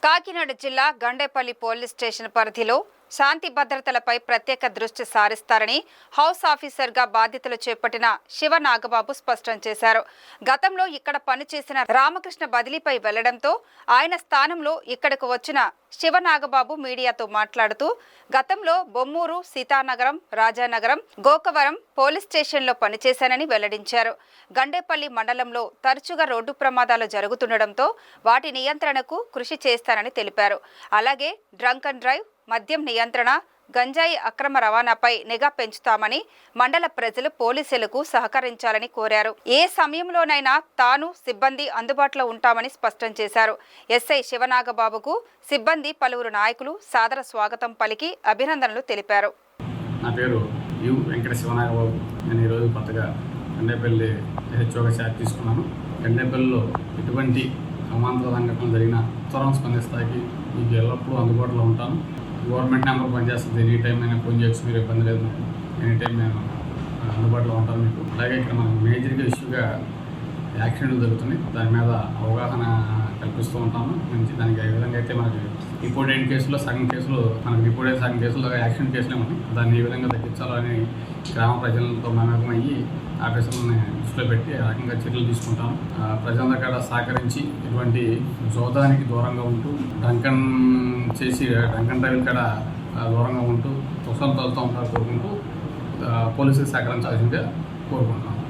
కాకినాడ జిల్లా Gandepalli police station పరిధిలో శాంతి భద్రతలపై ప్రత్యేక దృష్టి సారిస్తారని హౌస్ ఆఫీసర్గా బాధ్యతలు చేపట్టిన శివ నాగబాబు స్పష్టం చేశారు. గతంలో ఇక్కడ పనిచేసిన రామకృష్ణ బదిలీపై వెళ్లడంతో ఆయన స్థానంలో ఇక్కడకు వచ్చిన శివ నాగబాబు మీడియాతో మాట్లాడుతూ గతంలో బొమ్మూరు, సీతానగరం, రాజానగరం, గోకవరం పోలీస్ స్టేషన్లో పనిచేశానని వెల్లడించారు. గండేపల్లి మండలంలో తరచుగా రోడ్డు ప్రమాదాలు జరుగుతుండటంతో వాటి నియంత్రణకు కృషి చేస్తానని తెలిపారు. అలాగే డ్రంక్ అండ్ డ్రైవ్, మద్యం నియంత్రణ, గంజాయి అక్రమ రవాణాపై నిఘా పెంచుతామని మండల ప్రజలు పోలీసులకు సహకరించాలని కోరారు. ఏ సమయంలోనైనా తాను, సిబ్బంది అందుబాటులో ఉంటామని స్పష్టం చేశారు. ఎస్ఐ శివనాగబాబుకు సిబ్బంది, పలువురు నాయకులు సాదర స్వాగతం పలికి అభినందనలు తెలిపారు. నా పేరు యు వెంకట శివనాగబాబు. నేను ఈరోజు కొత్తగా గండేపల్లి హెచ్ఓగా ఛార్జ్ తీసుకున్నాను. గండేపల్లిలో ఎటువంటి సమాంతర సంఘటనలు జరిగిన త్వరగా స్పందిస్తాకి మీకు ఎల్లప్పుడూ అందుబాటులో ఉంటాను. గవర్నమెంట్ నెంబర్ పనిచేస్తుంది. ఎనీ టైం అయినా ఫోన్ చేయొచ్చు, మీరు ఇబ్బంది లేదు. ఎనీ టైం నేను అందుబాటులో ఉంటాను మీకు. అలాగే ఇక్కడ మనకు మేజర్గా ఇష్యూగా యాక్సిడెంట్లు జరుగుతున్నాయి. దాని మీద అవగాహన కల్పిస్తూ ఉంటాము. దానికి ఏ విధంగా అయితే మనకి రిపోర్ట్ అయిన కేసులో సగం కేసులు, మనకి రిపోర్ట్ అయిన సగం కేసులు యాక్సిడెంట్ కేసులే ఉన్నాయి. దాన్ని ఏ విధంగా తగ్గించాలని గ్రామ ప్రజలతో మమేకం అయ్యి ఆఫీసర్లని దృష్టిలో పెట్టి ఆ రకంగా చర్యలు తీసుకుంటాము. ప్రజల దగ్గర సహకరించి ఇటువంటి జోదానికి దూరంగా ఉంటూ డ్రంక్ అండ్ డ్రైవ్ కాడ దూరంగా ఉంటూ తుసలు తోలుతూ ఉంటారు కోరుకుంటూ పోలీసులకు సహకరించాల్సిందిగా కోరుకుంటున్నాం.